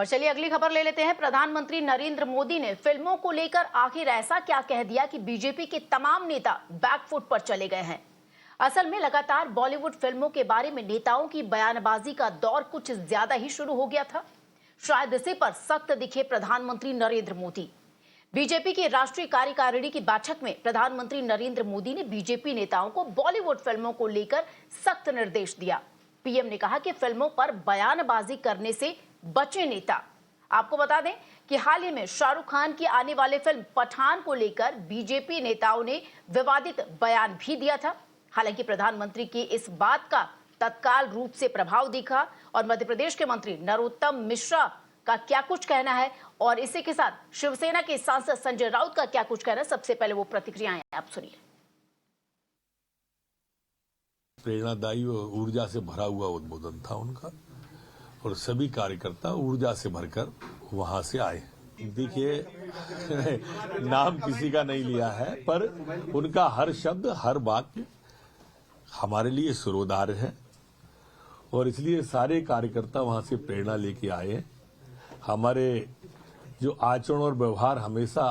और चलिए अगली खबर ले लेते हैं। प्रधानमंत्री नरेंद्र मोदी ने फिल्मों को लेकर आखिर ऐसा क्या कह दिया कि बीजेपी के तमाम नेता बैकफुट पर चले गए हैं। असल में लगातार बॉलीवुड फिल्मों के बारे में नेताओं की बयानबाजी का दौर कुछ ज्यादा ही शुरू हो गया था। शायद इसी पर सख्त दिखे प्रधानमंत्री नरेंद्र मोदी। बीजेपी की राष्ट्रीय कार्यकारिणी की बैठक में प्रधानमंत्री नरेंद्र मोदी ने बीजेपी नेताओं को बॉलीवुड फिल्मों को लेकर सख्त निर्देश दिया। पीएम ने कहा कि फिल्मों पर बयानबाजी करने से बचे नेता। आपको बता दें कि हाल ही में शाहरुख खान की आने वाली फिल्म पठान को लेकर बीजेपी नेताओं ने विवादित बयान भी दिया था। हालांकि प्रधानमंत्री की इस बात का तत्काल रूप से प्रभाव दिखा और मध्य प्रदेश के मंत्री नरोत्तम मिश्रा का क्या कुछ कहना है और इसी के साथ शिवसेना के सांसद संजय राउत का क्या कुछ कहना है, सबसे पहले वो प्रतिक्रियाएं आप सुनिए। प्रेरणादायी और ऊर्जा से भरा हुआ उद्बोधन था उनका और सभी कार्यकर्ता ऊर्जा से भरकर वहां से आए। देखिए नाम किसी का नहीं लिया है, पर उनका हर शब्द हर वाक्य हमारे लिए सिरोधार्य है और इसलिए सारे कार्यकर्ता वहां से प्रेरणा लेके आए। हमारे जो आचरण और व्यवहार हमेशा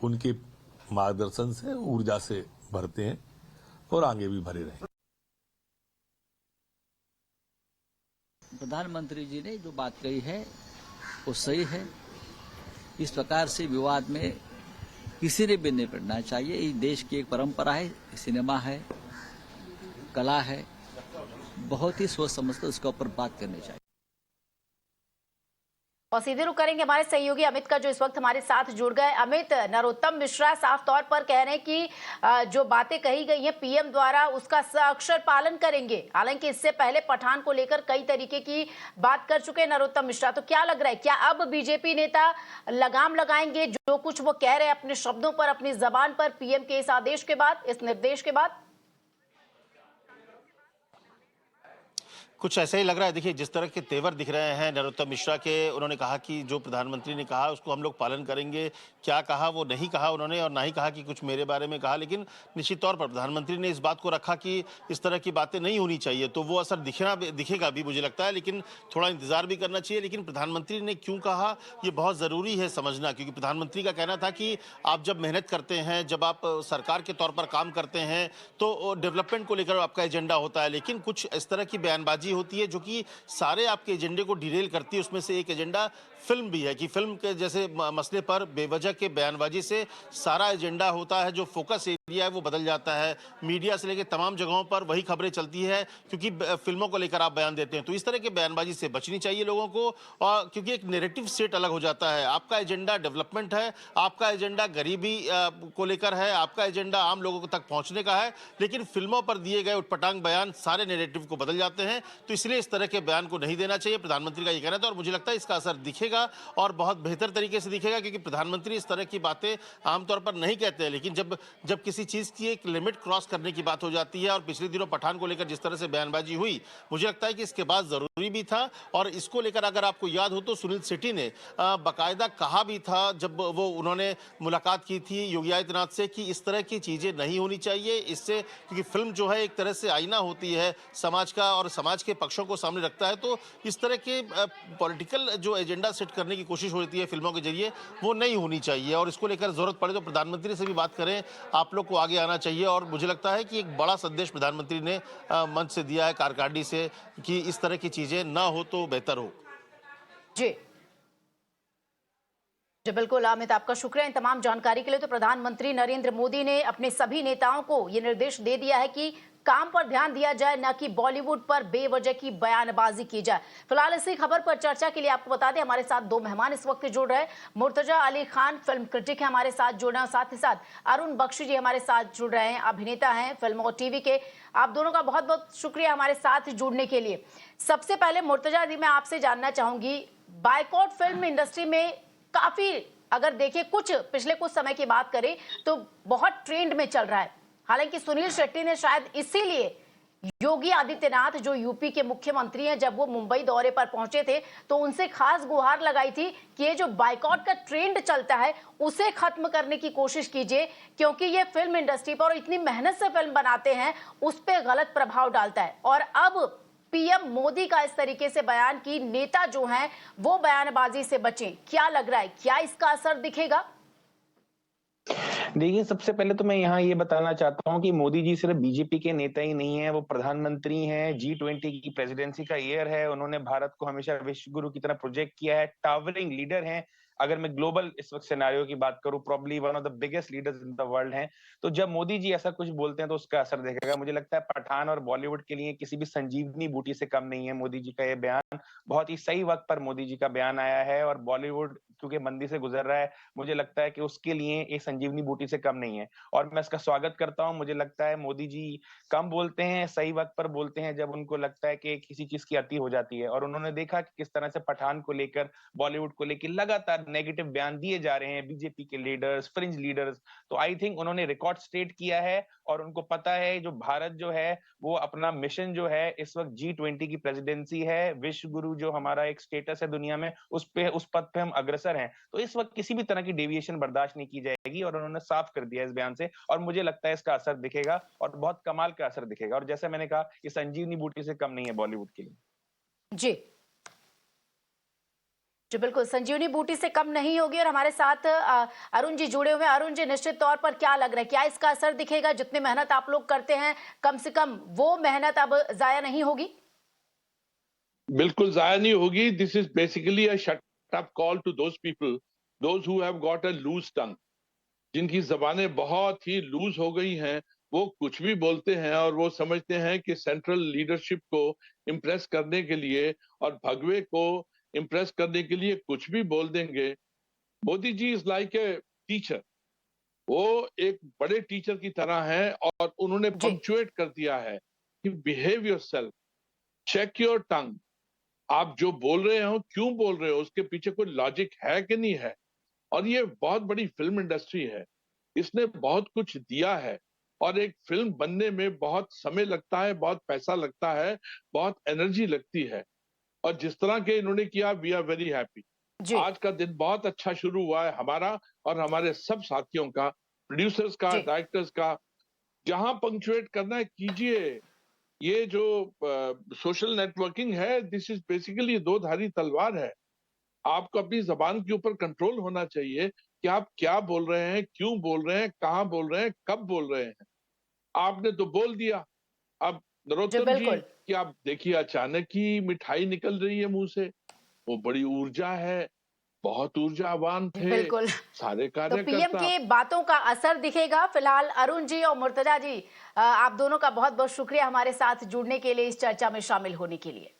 उनके मार्गदर्शन से ऊर्जा से भरते हैं और आगे भी भरे रहें। प्रधानमंत्री जी ने जो बात कही है वो सही है। इस प्रकार से विवाद में किसी ने भी नहीं पड़ना चाहिए। ये देश की एक परंपरा है, सिनेमा है, कला है, बहुत ही सोच समझ कर उसके ऊपर बात करनी चाहिए। और सीधे रुख करेंगे हमारे सहयोगी अमित का, जो इस वक्त हमारे साथ जुड़ गए। अमित, नरोत्तम मिश्रा साफ तौर पर कह रहे हैं कि जो बातें कही गई हैं पीएम द्वारा उसका अक्षर पालन करेंगे। हालांकि इससे पहले पठान को लेकर कई तरीके की बात कर चुके हैं नरोत्तम मिश्रा। तो क्या लग रहा है, क्या अब बीजेपी नेता लगाम लगाएंगे जो कुछ वो कह रहे हैं अपने शब्दों पर, अपनी जबान पर, पीएम के इस आदेश के बाद, इस निर्देश के बाद? कुछ ऐसा ही लग रहा है। देखिए, जिस तरह के तेवर दिख रहे हैं नरोत्तम मिश्रा के, उन्होंने कहा कि जो प्रधानमंत्री ने कहा उसको हम लोग पालन करेंगे। क्या कहा वो नहीं कहा उन्होंने, और ना ही कहा कि कुछ मेरे बारे में कहा, लेकिन निश्चित तौर पर प्रधानमंत्री ने इस बात को रखा कि इस तरह की बातें नहीं होनी चाहिए। तो वो असर दिखेगा भी मुझे लगता है, लेकिन थोड़ा इंतजार भी करना चाहिए। लेकिन प्रधानमंत्री ने क्यों कहा ये बहुत ज़रूरी है समझना, क्योंकि प्रधानमंत्री का कहना था कि आप जब मेहनत करते हैं, जब आप सरकार के तौर पर काम करते हैं तो डेवलपमेंट को लेकर आपका एजेंडा होता है। लेकिन कुछ इस तरह की बयानबाजी होती है जो कि सारे आपके एजेंडे को डिरेल करती है। उसमें से एक एजेंडा फिल्म भी है कि फिल्म के जैसे मसले पर बेवजह के बयानबाजी से सारा एजेंडा होता है, जो फोकस एरिया है वो बदल जाता है। मीडिया से लेकर तमाम जगहों पर वही खबरें चलती है क्योंकि फिल्मों को लेकर आप बयान देते हैं। तो इस तरह के बयानबाजी से बचनी चाहिए लोगों को, और क्योंकि एक नैरेटिव सेट अलग हो जाता है। आपका एजेंडा डेवलपमेंट है, आपका एजेंडा गरीबी को लेकर है, आपका एजेंडा आम लोगों तक पहुंचने का है, लेकिन फिल्मों पर दिए गए उटपटांग बयान सारे नैरेटिव को बदल जाते हैं। तो इसलिए इस तरह के बयान को नहीं देना चाहिए, प्रधानमंत्री का ये कहना था। और मुझे लगता है इसका असर दिखेगा और बहुत बेहतर तरीके से दिखेगा, क्योंकि प्रधानमंत्री इस तरह की बातें आमतौर पर नहीं कहते हैं, लेकिन जब किसी चीज की एक लिमिट क्रॉस करने की बात हो जाती है, और पिछले दिनों पठान को लेकर जिस तरह से बयानबाजी हुई, मुझे लगता है कि इसके बाद जरूरी भी था। और इसको लेकर अगर आपको याद हो तो सुनील शेट्टी ने बाकायदा कहा भी था जब वो उन्होंने मुलाकात की थी योगी आदित्यनाथ से कि इस तरह की चीजें नहीं होनी चाहिए। इससे क्योंकि फिल्म जो है एक तरह से आईना होती है समाज का, और समाज के पक्षों को सामने रखता है, तो इस तरह के पॉलिटिकल जो एजेंडा सेट करने की कोशिश होती है फिल्मों के जरिए, वो नहीं होनी चाहिए। और इसको लेकर जरूरत पड़े तो प्रधानमंत्री से भी बात करें, आप लोग को आगे आना चाहिए। और मुझे लगता है कि एक बड़ा संदेश प्रधानमंत्री ने मंच से दिया है कार्यकारिणी से कि इस तरह की चीजें ना हो तो बेहतर हो। जी जी बिल्कुल अमित, आपका शुक्रिया इन तमाम जानकारी के लिए। तो प्रधानमंत्री नरेंद्र मोदी ने अपने सभी नेताओं को ये निर्देश दे दिया है कि काम पर ध्यान दिया जाए, न कि बॉलीवुड पर बेवजह की बयानबाजी की जाए। फिलहाल इसी खबर पर चर्चा के लिए आपको बता दें हमारे साथ दो मेहमान इस वक्त जुड़ रहे हैं। मुर्तजा अली खान फिल्म क्रिटिक है हमारे साथ जुड़ रहे हैं, साथ ही साथ अरुण बख्शी जी हमारे साथ जुड़ रहे हैं, अभिनेता हैं फिल्म और टीवी के। आप दोनों का बहुत बहुत शुक्रिया हमारे साथ जुड़ने के लिए। सबसे पहले मुर्तजा जी, मैं आपसे जानना चाहूंगी, बाइकॉट फिल्म इंडस्ट्री में काफी, अगर देखिए पिछले कुछ समय की बात करें तो बहुत ट्रेंड में चल रहा है। हालांकि सुनील शेट्टी ने शायद इसीलिए योगी आदित्यनाथ जो यूपी के मुख्यमंत्री हैं, जब वो मुंबई दौरे पर पहुंचे थे तो उनसे खास गुहार लगाई थी कि ये जो बाइकॉट का ट्रेंड चलता है उसे खत्म करने की कोशिश कीजिए, क्योंकि ये फिल्म इंडस्ट्री पर इतनी मेहनत से फिल्म बनाते हैं उस पर गलत प्रभाव डालता है। और अब पीएम मोदी का इस तरीके से बयान कि नेता जो हैं वो बयानबाजी से बचें, क्या लग रहा है, क्या इसका असर दिखेगा? देखिए, सबसे पहले तो मैं यहाँ ये बताना चाहता हूँ कि मोदी जी सिर्फ बीजेपी के नेता ही नहीं हैं, वो प्रधानमंत्री हैं, G20 की प्रेसिडेंसी का ईयर है, उन्होंने भारत को हमेशा विश्व गुरु की तरह प्रोजेक्ट किया है, टावरिंग लीडर हैं। अगर मैं ग्लोबल इस वक्त सिनेरियो की बात करूँ, probably one of the biggest leaders in the world हैं। तो जब मोदी जी ऐसा कुछ बोलते हैं तो उसका असर दिखेगा। मुझे लगता है पठान और बॉलीवुड के लिए किसी भी संजीवनी बूटी से कम नहीं है मोदी जी का ये बयान। बहुत ही सही वक्त पर मोदी जी का बयान आया है और बॉलीवुड क्योंकि मंदी से गुजर रहा है, मुझे लगता है कि उसके लिए एक संजीवनी बूटी से कम नहीं है और मैं इसका स्वागत करता हूं। मुझे लगता है मोदी जी कम बोलते हैं, सही वक्त पर बोलते हैं जब उनको लगता है कि किसी चीज की अति हो जाती है और उन्होंने देखा कि किस तरह से पठान को लेकर, बॉलीवुड को लेकर लगातार नेगेटिव बयान दिए जा रहे हैं बीजेपी के लीडर्स, फ्रिंज लीडर्स। तो आई थिंक उन्होंने रिकॉर्ड स्टेट किया है और उनको पता है जो भारत जो है वो अपना मिशन जो है इस वक्त G20 की प्रेसिडेंसी है, विश्व गुरु जो हमारा एक स्टेटस है दुनिया में, उस पद पे हम अग्रसर हैं। तो इस वक्त किसी भी तरह की डेविएशन बर्दाश्त नहीं की जाएगी और उन्होंने साफ कर दिया इस बयान से और मुझे लगता है इसका असर दिखेगा और बहुत कमाल का असर दिखेगा और जैसा मैंने कहा ये संजीवनी बूटी से कम नहीं है बॉलीवुड के लिए। जी जी बिल्कुल, संजीवनी बूटी से कम नहीं होगी। और हमारे साथ अरुण जी जुड़े हुए हैं। अरुण जी, निश्चित तौर पर क्या लग रहा है, क्या इसका असर दिखेगा? जितनी मेहनत आप लोग करते हैं, कम से कम वो मेहनत अब जाया नहीं होगी? बिल्कुल जाया नहीं होगी। This is basically a shut up call to those people those who have got a loose tongue, जिनकी जबानें बहुत ही लूज हो गई हैं। वो कुछ भी बोलते हैं और वो समझते हैं कि सेंट्रल लीडरशिप को इम्प्रेस करने के लिए और भगवे को इम्प्रेस करने के लिए कुछ भी बोल देंगे। Modi ji is like a teacher, वो एक बड़े टीचर की तरह है और उन्होंने जी पंक्चुएट कर दिया है कि behave yourself, check your tongue. आप जो बोल रहे हो क्यों बोल रहे हो, उसके पीछे कोई लॉजिक है कि नहीं है। और ये बहुत बड़ी फिल्म इंडस्ट्री है, इसने बहुत कुछ दिया है और एक फिल्म बनने में बहुत समय लगता है, बहुत पैसा लगता है, बहुत एनर्जी लगती है। और जिस तरह के इन्होंने किया, वी आर वेरी हैप्पी। जी आज का दिन बहुत अच्छा शुरू हुआ है हमारा और हमारे सब साथियों का, प्रोड्यूसर्स का, जी डायरेक्टर्स का। जहां पंक्चुएट करना है कीजिए। ये जो सोशल नेटवर्किंग है, दिस इज बेसिकली दो धारी तलवार है। आपको अपनी जबान के ऊपर कंट्रोल होना चाहिए कि आप क्या बोल रहे हैं, क्यों बोल रहे हैं, कहाँ बोल रहे हैं, कब बोल रहे हैं। आपने तो बोल दिया। अब जी नरोत्तम जी बिल्कुल कि आप देखिए अचानक ही मिठाई निकल रही है मुंह से, वो बड़ी ऊर्जा है, बहुत ऊर्जावान जी थे बिल्कुल। सारे तो पीएम कार्यकर्ता। की बातों का असर दिखेगा। फिलहाल अरुण जी और मुर्तजा जी, आप दोनों का बहुत बहुत शुक्रिया हमारे साथ जुड़ने के लिए, इस चर्चा में शामिल होने के लिए।